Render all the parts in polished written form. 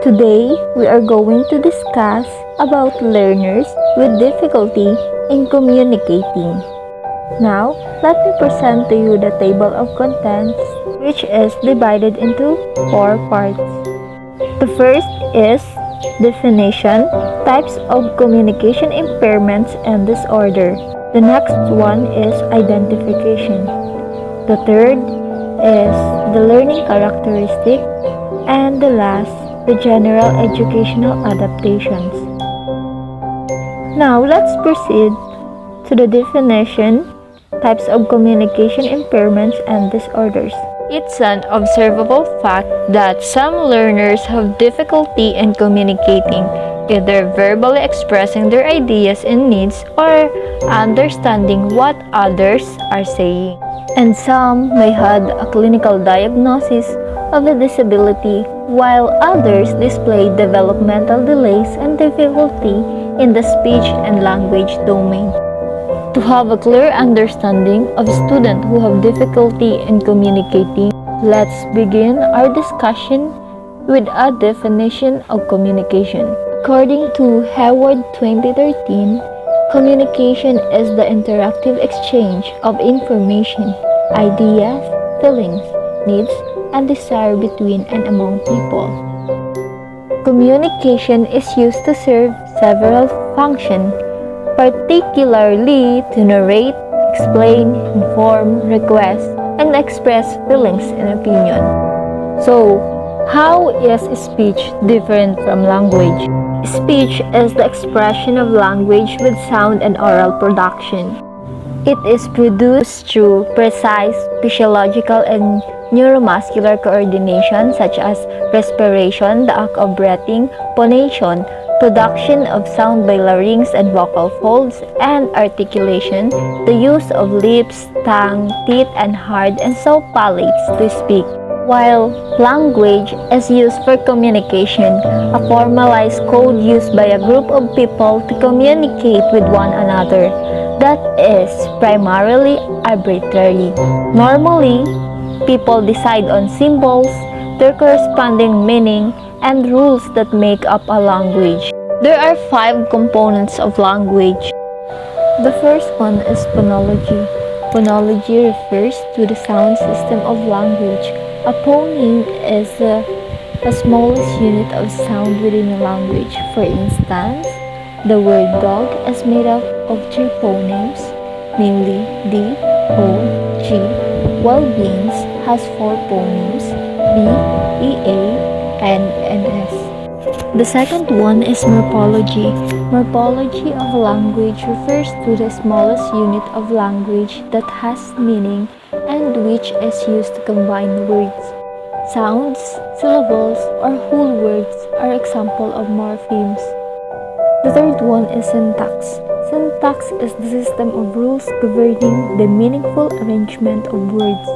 Today, we are going to discuss about learners with difficulty in communicating. Now, let me present to you the table of contents, which is divided into 4 parts. The first is definition, types of communication impairments and disorder. The next one is identification. The third is the learning characteristic, and the last, the general educational adaptations. Now, let's proceed to the definition, types of communication impairments and disorders. It's an observable fact that some learners have difficulty in communicating, either verbally expressing their ideas and needs or understanding what others are saying. And some may have a clinical diagnosis of a disability, while others display developmental delays and difficulty in the speech and language domain. To have a clear understanding of students who have difficulty in communicating, let's begin our discussion with a definition of communication. According to Howard 2013, communication is the interactive exchange of information, ideas, feelings, needs, and desire between and among people. Communication is used to serve several functions, particularly to narrate, explain, inform, request, and express feelings and opinion. So, how is speech different from language? Speech is the expression of language with sound and oral production. It is produced through precise physiological and neuromuscular coordination such as respiration, the act of breathing, phonation, production of sound by larynx and vocal folds, and articulation, the use of lips, tongue, teeth, and hard and soft palates to speak. While language is used for communication, a formalized code used by a group of people to communicate with one another that is primarily arbitrary. Normally, people decide on symbols, their corresponding meaning, and rules that make up a language. There are 5 components of language. The first one is phonology. Phonology refers to the sound system of language. A phoneme is the smallest unit of sound within a language. For instance, the word dog is made up of 3 phonemes, namely D, O, G, while beans has 4 phonemes, B, E, A, and NS. The second one is morphology. Morphology of a language refers to the smallest unit of language that has meaning and which is used to combine words. Sounds, syllables, or whole words are examples of morphemes. The third one is syntax. Syntax is the system of rules governing the meaningful arrangement of words,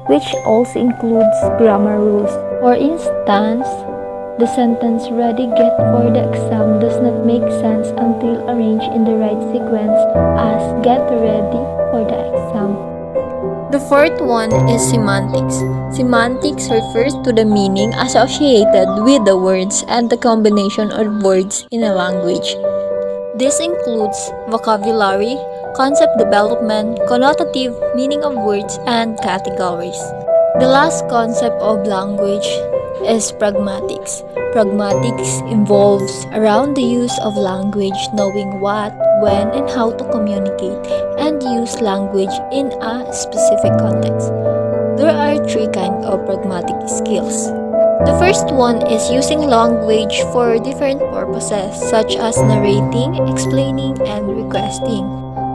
which also includes grammar rules. For instance, the sentence "ready, get for the exam" does not make sense until arranged in the right sequence as "get ready for the exam." The fourth one is semantics. Semantics refers to the meaning associated with the words and the combination of words in a language. This includes vocabulary, concept development, connotative meaning of words, and categories. The last concept of language is pragmatics. Pragmatics involves around the use of language, knowing what, when, and how to communicate and use language in a specific context. There are 3 kinds of pragmatic skills. The first one is using language for different purposes, such as narrating, explaining, and requesting.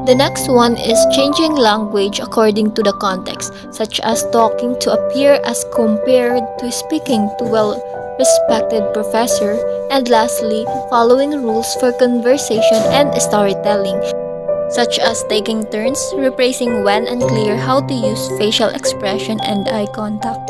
The next one is changing language according to the context, such as talking to appear as compared to speaking to well-respected professor. And lastly, following rules for conversation and storytelling, such as taking turns, rephrasing when unclear, how to use facial expression and eye contact.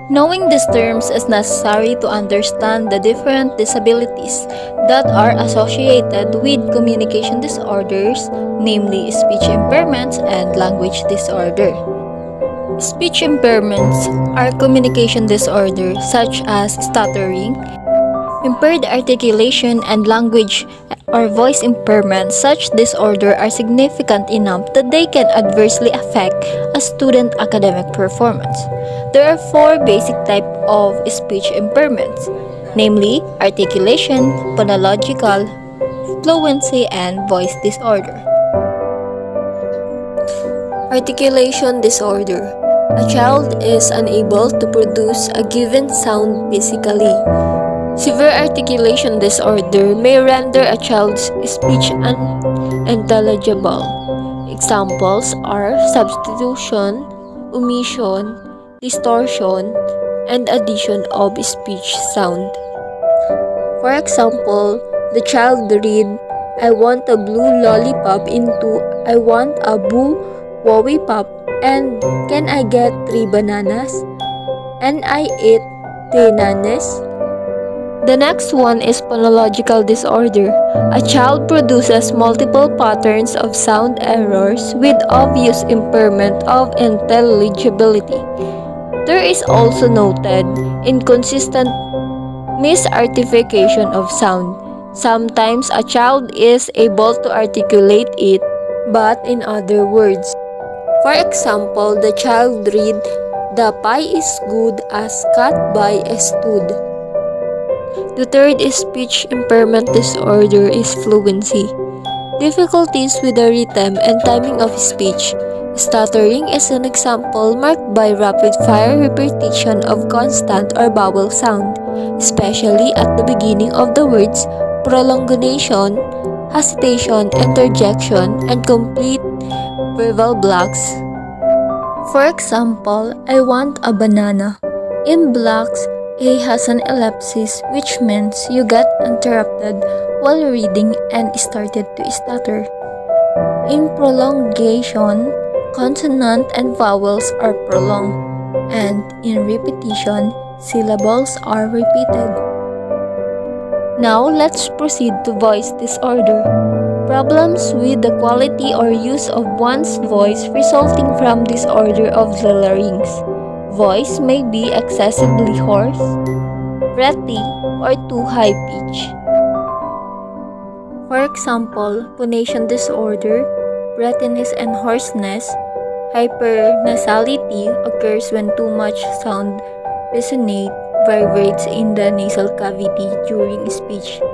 Knowing these terms is necessary to understand the different disabilities that are associated with communication disorders, namely speech impairments and language disorder. Speech impairments are communication disorders such as stuttering, Impaired articulation and language or voice impairment, such disorder are significant enough that they can adversely affect a student's academic performance. There are four basic types of speech impairments, namely articulation, phonological, fluency, and voice disorder. Articulation disorder. A child is unable to produce a given sound physically. Severe articulation disorder may render a child's speech unintelligible. Examples are substitution, omission, distortion, and addition of speech sound. For example, the child read, "I want a blue lollipop" into "I want a blue lollipop," and "Can I get 3 bananas?" and "I ate 3 bananas." The next one is phonological disorder. A child produces multiple patterns of sound errors with obvious impairment of intelligibility. There is also noted inconsistent misarticulation of sound. Sometimes a child is able to articulate it, but in other words. For example, the child read, "The pie is good as cut by a stud." The third speech impairment disorder is fluency. Difficulties with the rhythm and timing of speech. Stuttering is an example marked by rapid-fire repetition of consonant or vowel sound, especially at the beginning of the words, prolongation, hesitation, interjection, and complete verbal blocks. For example, "I want a banana." In blocks, A has an ellipsis, which means you got interrupted while reading and started to stutter. In prolongation, consonant and vowels are prolonged, and in repetition, syllables are repeated. Now, let's proceed to voice disorder. Problems with the quality or use of one's voice resulting from disorder of the larynx. Voice may be excessively hoarse, breathy, or too high-pitched. For example, phonation disorder, breathiness and hoarseness. Hypernasality occurs when too much sound resonate, vibrates in the nasal cavity during speech.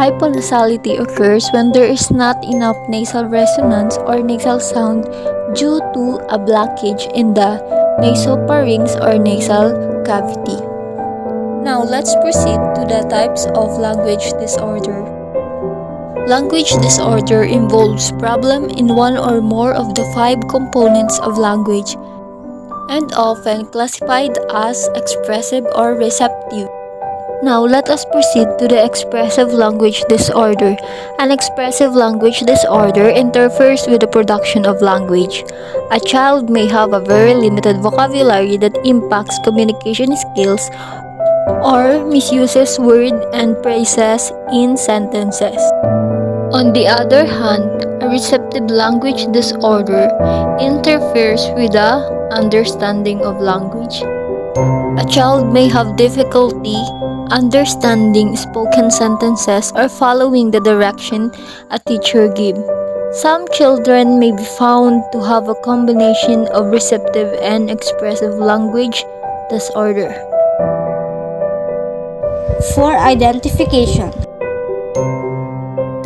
Hyponasality occurs when there is not enough nasal resonance or nasal sound due to a blockage in the nasopharynx or nasal cavity. Now, let's proceed to the types of language disorder. Language disorder involves problem in one or more of the 5 components of language and often classified as expressive or receptive. Now, let us proceed to the expressive language disorder. An expressive language disorder interferes with the production of language. A child may have a very limited vocabulary that impacts communication skills or misuses words and phrases in sentences. On the other hand, a receptive language disorder interferes with the understanding of language. A child may have difficulty understanding spoken sentences or following the direction a teacher gives. Some children may be found to have a combination of receptive and expressive language disorder. For identification,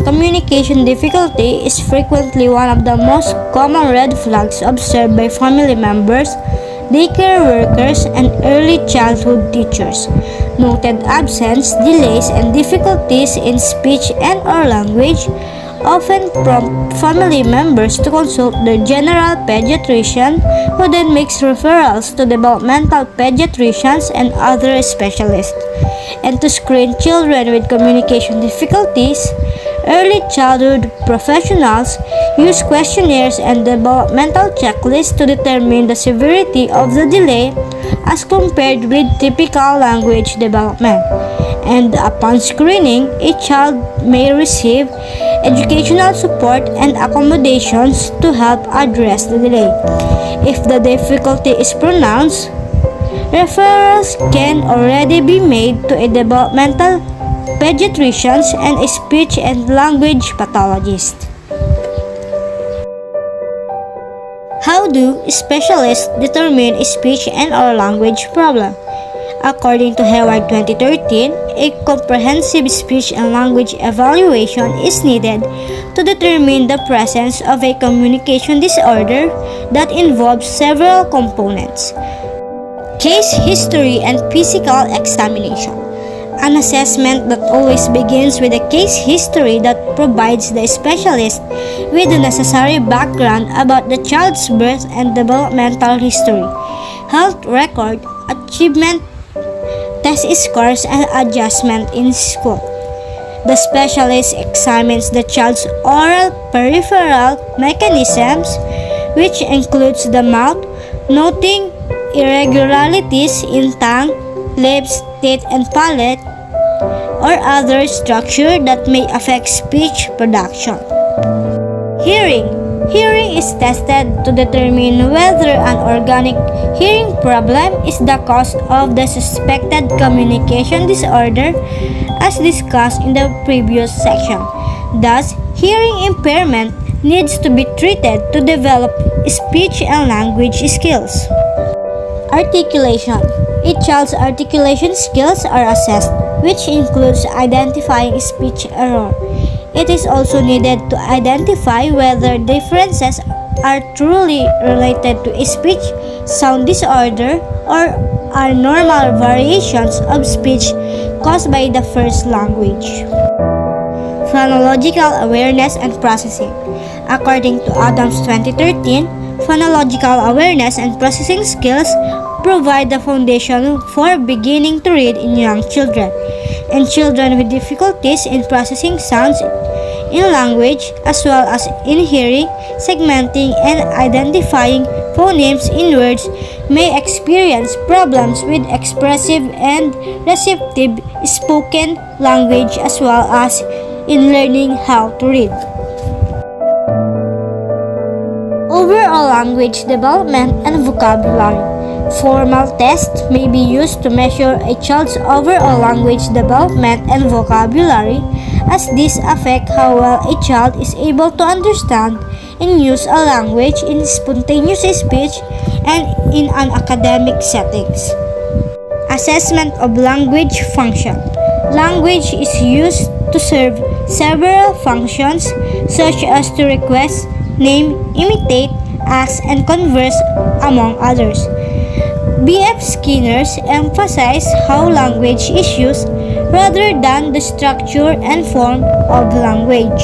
communication difficulty is frequently one of the most common red flags observed by family members, daycare workers, and early childhood teachers. Noted absence, delays, and difficulties in speech and/or language often prompt family members to consult their general pediatrician, who then makes referrals to developmental pediatricians and other specialists. And to screen children with communication difficulties, early childhood professionals use questionnaires and developmental checklists to determine the severity of the delay as compared with typical language development. And upon screening, a child may receive educational support and accommodations to help address the delay. If the difficulty is pronounced, referrals can already be made to a developmental pediatricians and a speech and language pathologist. How do specialists determine a speech and or language problem? According to Hayward 2013, a comprehensive speech and language evaluation is needed to determine the presence of a communication disorder that involves several components: case history and physical examination. An assessment that always begins with a case history that provides the specialist with the necessary background about the child's birth and developmental history, health record, achievement, test scores, and adjustment in school. The specialist examines the child's oral peripheral mechanisms, which includes the mouth, noting irregularities in tongue, lips, teeth, and palate, or other structure that may affect speech production. Hearing. Hearing is tested to determine whether an organic hearing problem is the cause of the suspected communication disorder as discussed in the previous section. Thus, hearing impairment needs to be treated to develop speech and language skills. Articulation. A child's articulation skills are assessed, which includes identifying speech error. It is also needed to identify whether differences are truly related to a speech sound disorder or are normal variations of speech caused by the first language. Phonological awareness and processing. According to Adams 2013, phonological awareness and processing skills provide the foundation for beginning to read in young children and children with difficulties in processing sounds in language as well as in hearing, segmenting, and identifying phonemes in words may experience problems with expressive and receptive spoken language as well as in learning how to read. Overall language development and vocabulary. Formal tests may be used to measure a child's overall language development and vocabulary, as these affect how well a child is able to understand and use a language in spontaneous speech and in an academic settings. Assessment of language function. Language is used to serve several functions such as to request, name, imitate, ask, and converse, among others. B.F. Skinner's emphasize how language is used rather than the structure and form of language.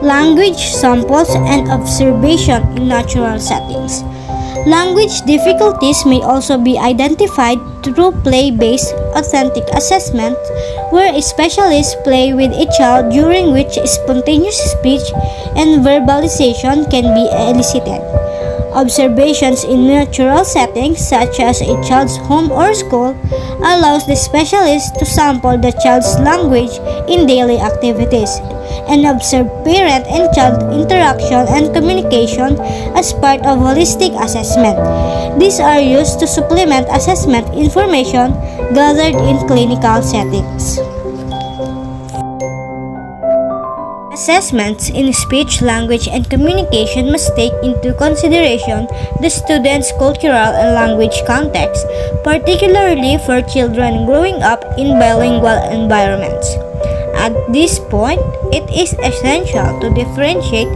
Language samples and observation in natural settings. Language difficulties may also be identified through play-based authentic assessment, where a specialist play with a child during which spontaneous speech and verbalization can be elicited. Observations in natural settings such as a child's home or school allows the specialist to sample the child's language in daily activities and observe parent and child interaction and communication as part of holistic assessment. These are used to supplement assessment information gathered in clinical settings. Assessments in speech, language, and communication must take into consideration the student's cultural and language context, particularly for children growing up in bilingual environments. At this point, it is essential to differentiate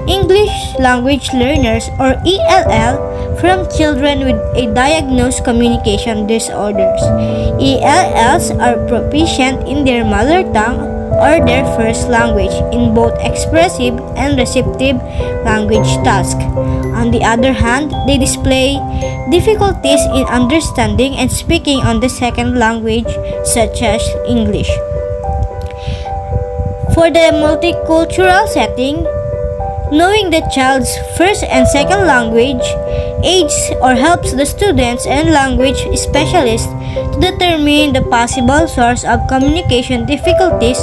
English language learners or ELL from children with a diagnosed communication disorders. ELLs are proficient in their mother tongue or their first language in both expressive and receptive language tasks. On the other hand, they display difficulties in understanding and speaking on the second language such as English. For the multicultural setting, knowing the child's first and second language aids or helps the students and language specialists to determine the possible source of communication difficulties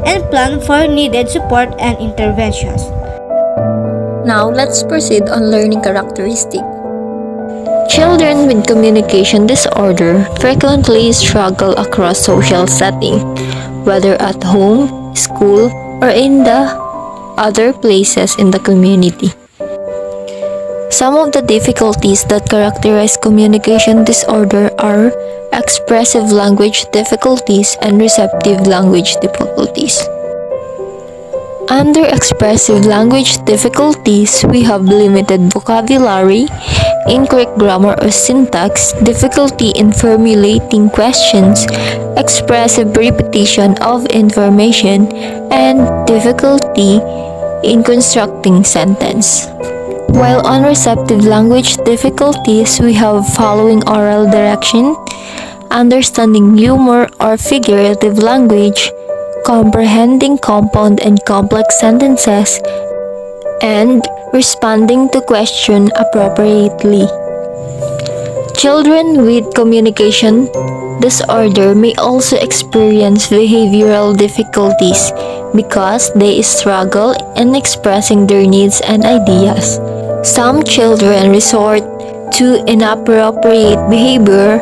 and plan for needed support and interventions. Now, let's proceed on learning characteristic. Children with communication disorder frequently struggle across social settings, whether at home, school, or in the other places in the community. Some of the difficulties that characterize communication disorder are expressive language difficulties and receptive language difficulties. Under expressive language difficulties, we have limited vocabulary, incorrect grammar or syntax, difficulty in formulating questions, expressive repetition of information, and difficulty in constructing sentence. While on receptive language difficulties, we have following oral direction, understanding humor or figurative language, comprehending compound and complex sentences, and responding to questions appropriately. Children with communication disorder may also experience behavioral difficulties because they struggle in expressing their needs and ideas. Some children resort to inappropriate behavior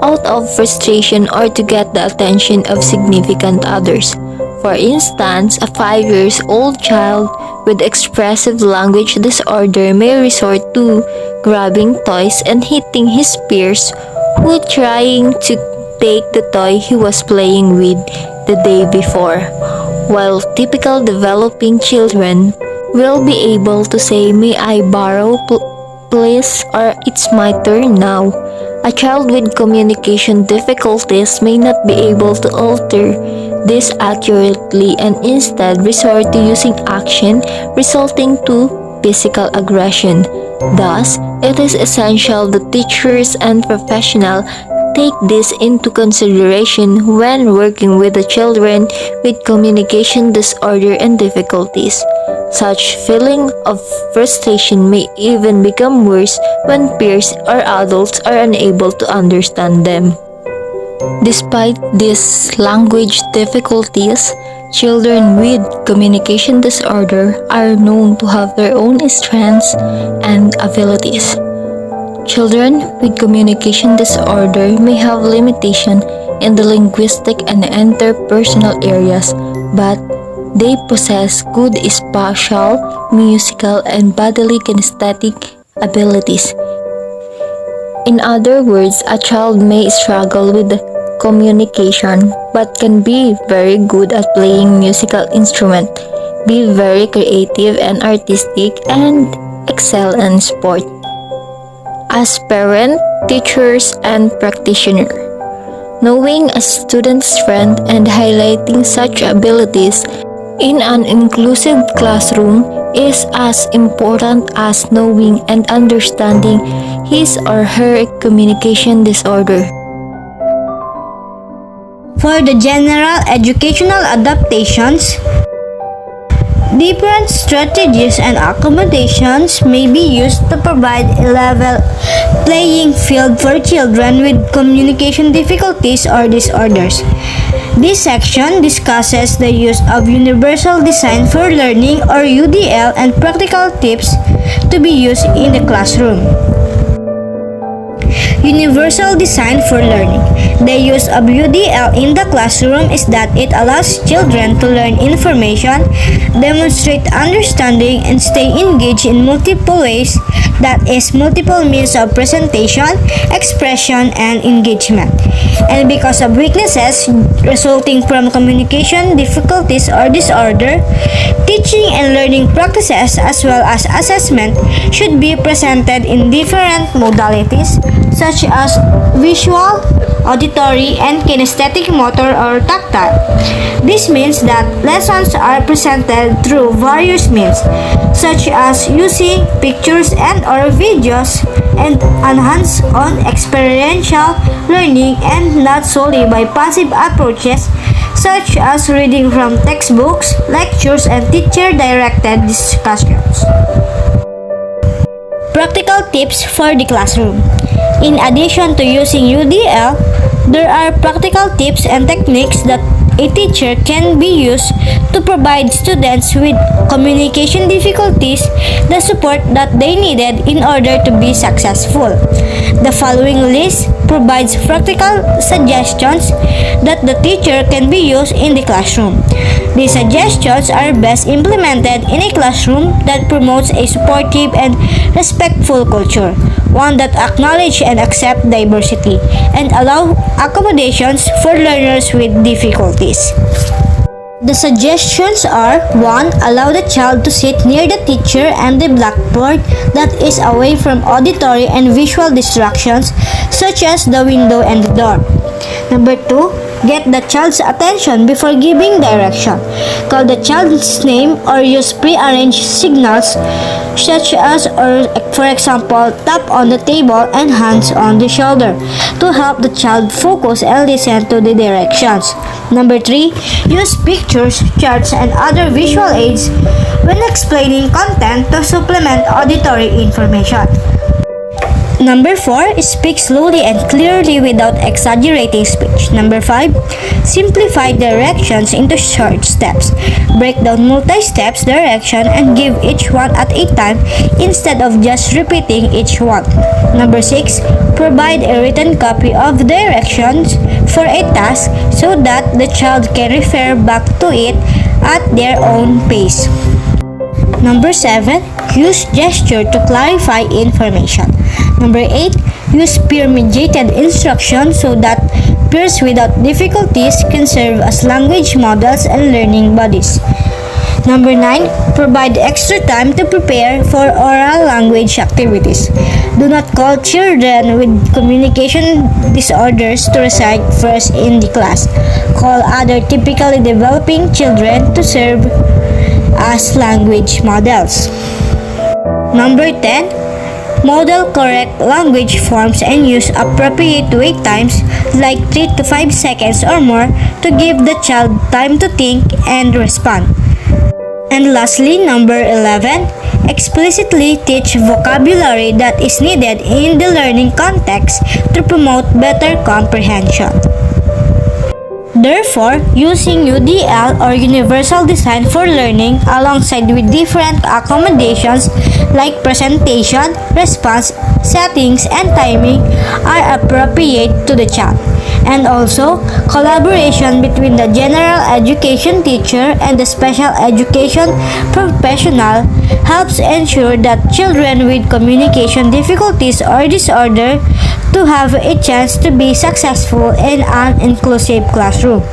out of frustration or to get the attention of significant others. For instance, a 5-year-old child with expressive language disorder may resort to grabbing toys and hitting his peers who trying to take the toy he was playing with the day before, while typical developing children will be able to say, "May I borrow please?" or "It's my turn now." A child with communication difficulties may not be able to alter this accurately and instead resort to using action resulting to physical aggression. Thus, it is essential that teachers and professionals take this into consideration when working with the children with communication disorder and difficulties. Such feeling of frustration may even become worse when peers or adults are unable to understand them. Despite these language difficulties, children with communication disorder are known to have their own strengths and abilities. Children with communication disorder may have limitation in the linguistic and interpersonal areas, but they possess good spatial, musical, and bodily kinesthetic abilities. In other words, a child may struggle with communication but can be very good at playing musical instrument, be very creative and artistic, and excel in sport. As parent, teachers, and practitioner, knowing a student's strength and highlighting such abilities in an inclusive classroom is as important as knowing and understanding his or her communication disorder. For the general educational adaptations, different strategies and accommodations may be used to provide a level playing field for children with communication difficulties or disorders. This section discusses the use of Universal Design for Learning or UDL and practical tips to be used in the classroom. Universal Design for Learning. The use of UDL in the classroom is that it allows children to learn information, demonstrate understanding, and stay engaged in multiple ways, that is, multiple means of presentation, expression, and engagement. And because of weaknesses resulting from communication difficulties or disorder, teaching and learning practices as well as assessment should be presented in different modalities such as visual, auditory, and kinesthetic motor or tactile. This means that lessons are presented through various means, such as using pictures and or videos, and hands-on experiential learning, and not solely by passive approaches such as reading from textbooks, lectures, and teacher-directed discussions. Practical tips for the classroom. In addition to using UDL, there are practical tips and techniques that a teacher can be used to provide students with communication difficulties the support that they needed in order to be successful. The following list provides practical suggestions that the teacher can be used in the classroom. These suggestions are best implemented in a classroom that promotes a supportive and respectful culture, one that acknowledges and accepts diversity, and allow accommodations for learners with difficulties. The suggestions are: 1. Allow the child to sit near the teacher and the blackboard that is away from auditory and visual distractions such as the window and the door. Number 2. Get the child's attention before giving direction. Call the child's name or use pre-arranged signals such as, or for example, tap on the table and hands on the shoulder to help the child focus and listen to the directions. Number 3. Use pictures, charts, and other visual aids when explaining content to supplement auditory information. Number 4. Speak slowly and clearly without exaggerating speech. Number 5. Simplify directions into short steps. Break down multi-steps direction and give each one at a time instead of just repeating each one. Number 6. Provide a written copy of directions for a task so that the child can refer back to it at their own pace. Number 7. Use gesture to clarify information. Number 8. Use peer-mediated instruction so that peers without difficulties can serve as language models and learning buddies. Number 9. Provide extra time to prepare for oral language activities. Do not call children with communication disorders to recite first in the class. Call other typically developing children to serve as language models. Number 10. Model correct language forms and use appropriate wait times like 3 to 5 seconds or more to give the child time to think and respond. And lastly, number 11. Explicitly teach vocabulary that is needed in the learning context to promote better comprehension. Therefore, using UDL or Universal Design for Learning alongside with different accommodations like presentation, response, settings, and timing are appropriate to the child. And also, collaboration between the general education teacher and the special education professional helps ensure that children with communication difficulties or disorder to have a chance to be successful in an inclusive classroom.